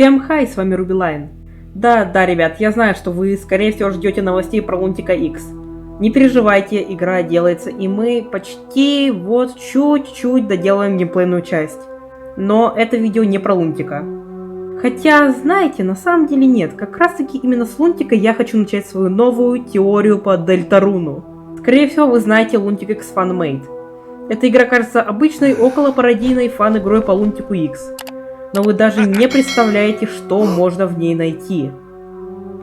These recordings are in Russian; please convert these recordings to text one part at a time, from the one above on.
Всем хай, с вами Рубилайн. Да, ребят, я знаю, что вы, скорее всего, ждете новостей про Лунтика X. Не переживайте, игра делается, и мы почти вот чуть-чуть доделаем геймплейную часть. Но это видео не про Лунтика. Хотя, знаете, на самом деле нет, как раз таки именно с Лунтика я хочу начать свою новую теорию по Дельтаруну. Скорее всего, вы знаете Лунтик X Fanmade. Эта игра кажется обычной околопародийной фан-игрой по Лунтику X. Но вы даже не представляете, что можно в ней найти.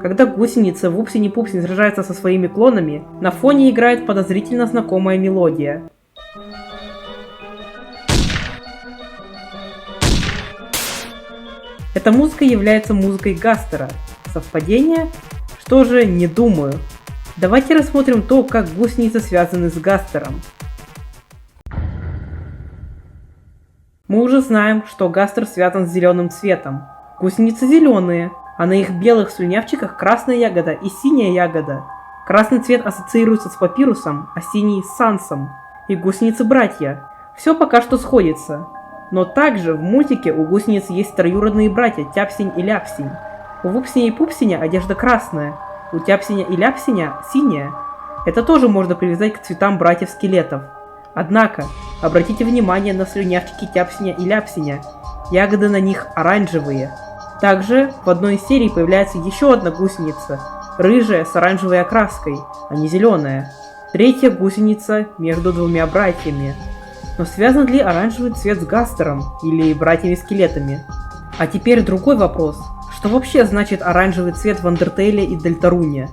Когда гусеница Вупсини-Пупсини сражается со своими клонами, на фоне играет подозрительно знакомая мелодия. Эта музыка является музыкой Гастера. Совпадение? Что же, не думаю. Давайте рассмотрим то, как гусеницы связаны с Гастером. Мы уже знаем, что Гастер связан с зеленым цветом. Гусеницы зеленые, а на их белых слюнявчиках красная ягода и синяя ягода. Красный цвет ассоциируется с папирусом, а синий с сансом. И гусеницы братья. Все пока что сходится. Но также в мультике у гусениц есть троюродные братья Тяпсень и Ляпсень. У Вупсиня и Пупсиня одежда красная, у Тяпсиня и Ляпсиня синяя. Это тоже можно привязать к цветам братьев-скелетов. Однако, обратите внимание на слюнявчики Тяпсиня и Ляпсиня. Ягоды на них оранжевые. Также в одной из серий появляется еще одна гусеница, рыжая с оранжевой окраской, а не зеленая. Третья гусеница между двумя братьями. Но связан ли оранжевый цвет с Гастером или братьями-скелетами? А теперь другой вопрос. Что вообще значит оранжевый цвет в Андертейле и Дельтаруне?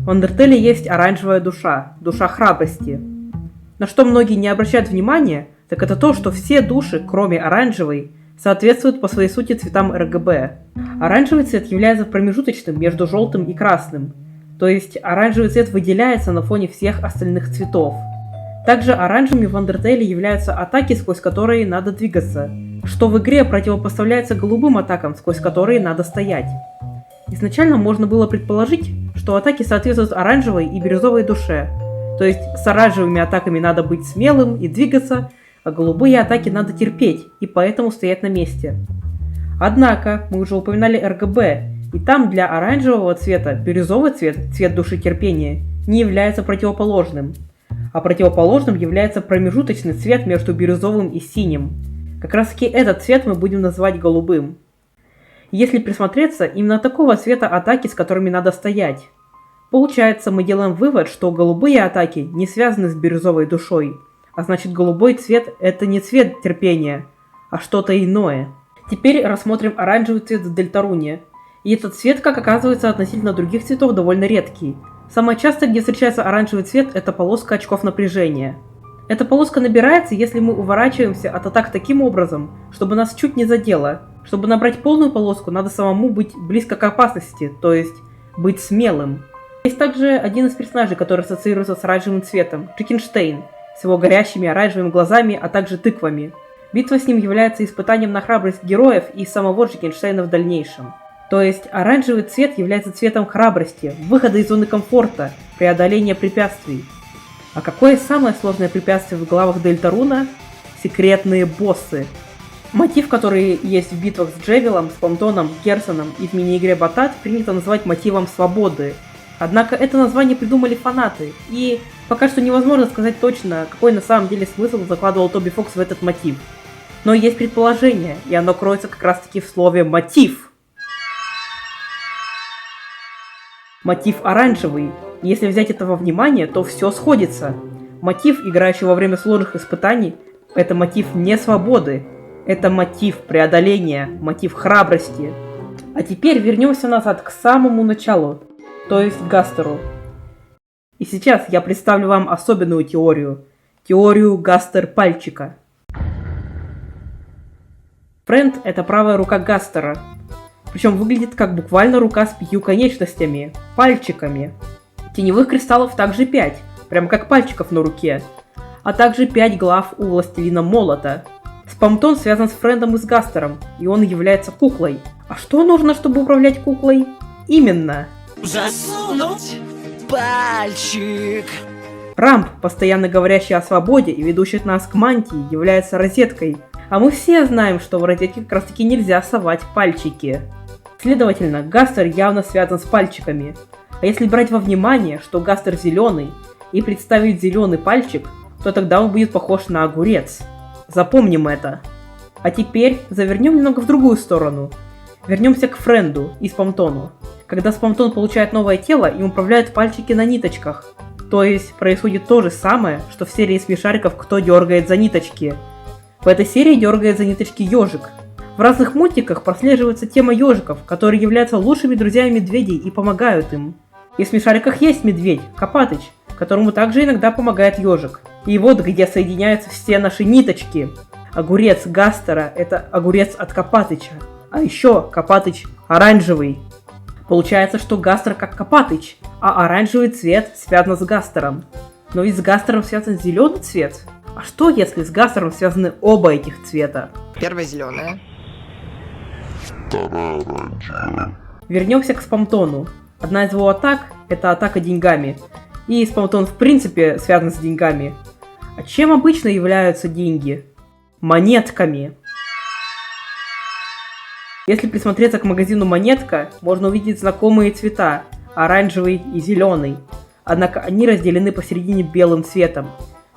В Андертейле есть оранжевая душа, душа храбрости. На что многие не обращают внимания, так это то, что все души, кроме оранжевой, соответствуют по своей сути цветам РГБ. Оранжевый цвет является промежуточным между желтым и красным, то есть оранжевый цвет выделяется на фоне всех остальных цветов. Также оранжевыми в Андертейле являются атаки, сквозь которые надо двигаться, что в игре противопоставляется голубым атакам, сквозь которые надо стоять. Изначально можно было предположить, что атаки соответствуют оранжевой и бирюзовой душе, то есть с оранжевыми атаками надо быть смелым и двигаться, а голубые атаки надо терпеть и поэтому стоять на месте. Однако, мы уже упоминали РГБ, и там для оранжевого цвета бирюзовый цвет, цвет души терпения, не является противоположным, а противоположным является промежуточный цвет между бирюзовым и синим. Как раз таки этот цвет мы будем называть голубым. Если присмотреться, именно такого цвета атаки, с которыми надо стоять. Получается, мы делаем вывод, что голубые атаки не связаны с бирюзовой душой, а значит голубой цвет это не цвет терпения, а что-то иное. Теперь рассмотрим оранжевый цвет в Дельтаруне. И этот цвет, как оказывается, относительно других цветов довольно редкий. Самое частое, где встречается оранжевый цвет, это полоска очков напряжения. Эта полоска набирается, если мы уворачиваемся от атак таким образом, чтобы нас чуть не задело. Чтобы набрать полную полоску, надо самому быть близко к опасности, то есть быть смелым. Есть также один из персонажей, который ассоциируется с оранжевым цветом, Джекинштейн, с его горящими оранжевыми глазами, а также тыквами. Битва с ним является испытанием на храбрость героев и самого Джекинштейна в дальнейшем. То есть оранжевый цвет является цветом храбрости, выхода из зоны комфорта, преодоления препятствий. А какое самое сложное препятствие в главах Дельтаруна? Секретные боссы. Мотив, который есть в битвах с Джевилом, Спамтоном, Герсоном и в мини-игре Батат, принято называть мотивом свободы. Однако это название придумали фанаты, и пока что невозможно сказать точно, какой на самом деле смысл закладывал Тоби Фокс в этот мотив. Но есть предположение, и оно кроется как раз таки в слове «мотив». Мотив оранжевый. Если взять это во внимание, то все сходится. Мотив, играющий во время сложных испытаний, это мотив не свободы. Это мотив преодоления, мотив храбрости. А теперь вернемся назад к самому началу, то есть к Гастеру. И сейчас я представлю вам особенную теорию. Теорию Гастер-пальчика. Френд – это правая рука Гастера. Причем выглядит как буквально рука с 5 конечностями, пальчиками. Теневых кристаллов также 5, прям как пальчиков на руке. А также 5 глав у Властелина Молота. Спамтон связан с Френдом и с Гастером, и он является куклой. А что нужно, чтобы управлять куклой? Именно засунуть пальчик. Рамп, постоянно говорящий о свободе и ведущий нас к мантии, является розеткой, А мы все знаем, что в розетке как раз таки нельзя совать пальчики. Следовательно, Гастер явно связан с пальчиками. А если брать во внимание, что Гастер зеленый, и представить зеленый пальчик, то тогда он будет похож на огурец. Запомним это. А теперь завернем немного в другую сторону. Вернемся к Френду и Спамтону. Когда Спамтон получает новое тело, им управляют пальчики на ниточках. То есть происходит то же самое, что в серии смешариков «Кто дергает за ниточки?». В этой серии дергает за ниточки ежик. В разных мультиках прослеживается тема ежиков, которые являются лучшими друзьями медведей и помогают им. И в смешариках есть медведь, Копатыч, которому также иногда помогает ежик. И вот где соединяются все наши ниточки. Огурец Гастера – это огурец от Копатыча. А еще Копатыч оранжевый. Получается, что Гастер как Копатыч, а оранжевый цвет связан с Гастером. Но ведь с Гастером связан зеленый цвет. А что если с Гастером связаны оба этих цвета? Первая зеленая. Вторая оранжевая. Вернемся к Спамтону. Одна из его атак – это атака деньгами. И Спамтон в принципе связан с деньгами. А чем обычно являются деньги? Монетками. Если присмотреться к магазину «Монетка», можно увидеть знакомые цвета – оранжевый и зеленый. Однако они разделены посередине белым цветом.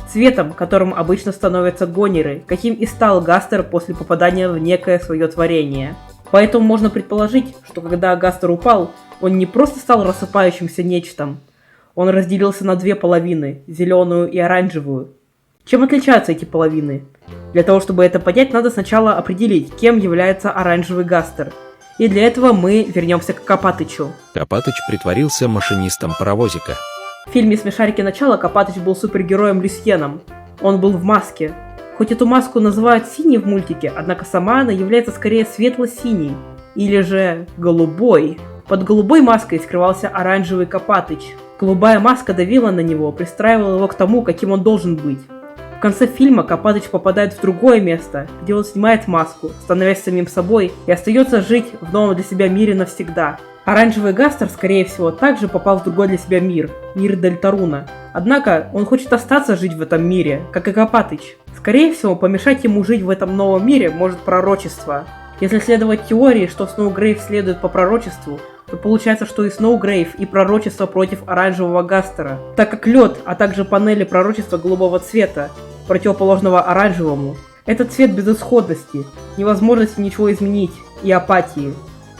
Цветом, которым обычно становятся гонеры, каким и стал Гастер после попадания в некое свое творение. Поэтому можно предположить, что когда Гастер упал, он не просто стал рассыпающимся нечтом. Он разделился на две половины – зеленую и оранжевую. Чем отличаются эти половины? Для того, чтобы это понять, надо сначала определить, кем является оранжевый Гастер. И для этого мы вернемся к Копатычу. Копатыч притворился машинистом паровозика. В фильме «Смешарики. Начало» Копатыч был супергероем Люсьеном. Он был в маске. Хоть эту маску называют синей в мультике, однако сама она является скорее светло-синей. Или же голубой. Под голубой маской скрывался оранжевый Копатыч. Голубая маска давила на него, пристраивала его к тому, каким он должен быть. В конце фильма Копатыч попадает в другое место, где он снимает маску, становясь самим собой, и остается жить в новом для себя мире навсегда. Оранжевый Гастер, скорее всего, также попал в другой для себя мир – мир Дельтаруна. Однако он хочет остаться жить в этом мире, как и Копатыч. Скорее всего, помешать ему жить в этом новом мире может пророчество. Если следовать теории, что Сноугрейв следует по пророчеству, то получается, что и Сноугрейв, и пророчество против оранжевого Гастера, так как лед, а также панели пророчества голубого цвета, противоположного оранжевому. Это цвет безысходности, невозможности ничего изменить и апатии.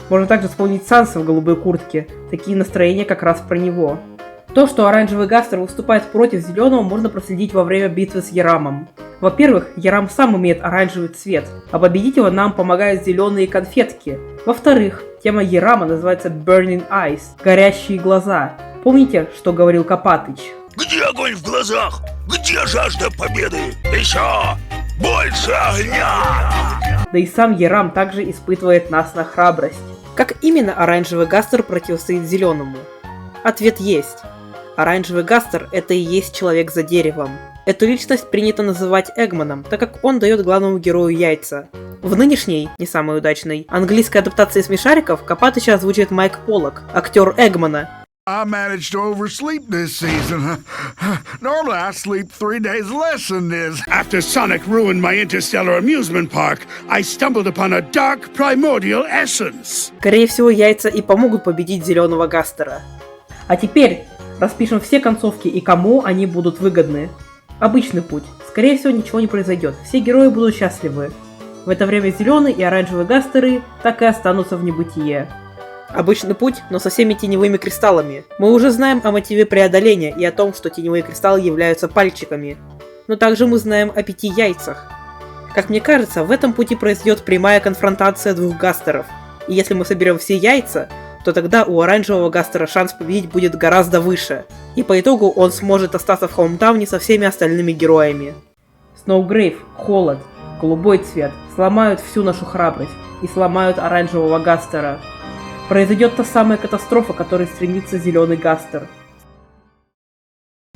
Можно также вспомнить Санса в голубой куртке, такие настроения как раз про него. То, что оранжевый Гастер выступает против зеленого, можно проследить во время битвы с Ярамом. Во-первых, Ярам сам имеет оранжевый цвет, а победить его нам помогают зеленые конфетки. Во-вторых, тема Ярама называется Burning Eyes – горящие глаза. Помните, что говорил Копатыч? Где огонь в глазах? Где жажда победы? Еще больше огня! Да и сам Ярам также испытывает нас на храбрость. Как именно оранжевый Гастер противостоит зеленому? Ответ есть. Оранжевый Гастер – это и есть человек за деревом. Эту личность принято называть Эгманом, так как он дает главному герою яйца. В нынешней, не самой удачной, английской адаптации смешариков Копатыча озвучивает Майк Поллок, актер Эгмана. I managed to oversleep this season. Normally I sleep 3 days less than this. After Sonic ruined my interstellar amusement park, I stumbled upon a dark primordial essence. Скорее всего, яйца и помогут победить зеленого Гастера. А теперь распишем все концовки и кому они будут выгодны. Обычный путь. Скорее всего, ничего не произойдет. Все герои будут счастливы. В это время зеленый и оранжевый Гастеры так и останутся в небытие. Обычный путь, но со всеми теневыми кристаллами. Мы уже знаем о мотиве преодоления и о том, что теневые кристаллы являются пальчиками. Но также мы знаем о 5 яйцах. Как мне кажется, в этом пути произойдет прямая конфронтация двух Гастеров. И если мы соберем все яйца, то тогда у оранжевого Гастера шанс победить будет гораздо выше. И по итогу он сможет остаться в Хоумтауне со всеми остальными героями. Сноугрейв, холод, голубой цвет сломают всю нашу храбрость и сломают оранжевого Гастера. Произойдет та самая катастрофа, к которой стремится зеленый Гастер.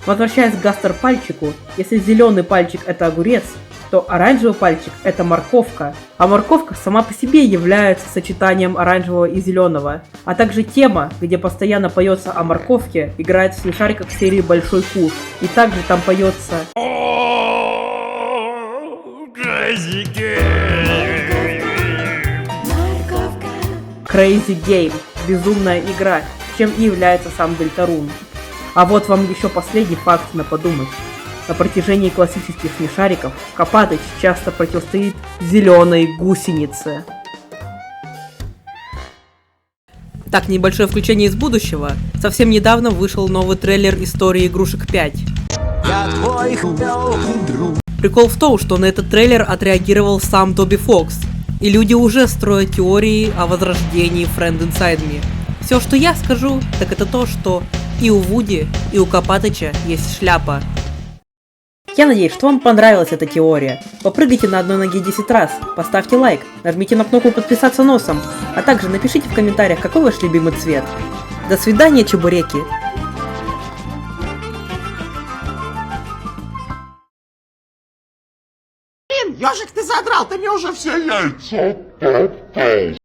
Возвращаясь к Гастер-пальчику, если зеленый пальчик это огурец, то оранжевый пальчик это морковка. А морковка сама по себе является сочетанием оранжевого и зеленого. А также тема, где постоянно поется о морковке, играет в смешариках в серии «Большой куш». И также там поется... О, газики! Crazy Game, безумная игра, чем и является сам Дельтарун. А вот вам еще последний факт на подумать. На протяжении классических смешариков Копатыч часто противостоит зеленой гусенице. Так, небольшое включение из будущего. Совсем недавно вышел новый трейлер истории игрушек 5. Я твой друг. Прикол в том, что на этот трейлер отреагировал сам Тоби Фокс. И люди уже строят теории о возрождении Friend Inside Me. Все, что я скажу, так это то, что и у Вуди, и у Копатыча есть шляпа. Я надеюсь, что вам понравилась эта теория. Попрыгайте на одной ноге 10 раз, поставьте лайк, нажмите на кнопку подписаться носом, а также напишите в комментариях, какой ваш любимый цвет. До свидания, чебуреки! Ежик, ты задрал, ты мне уже все яйца.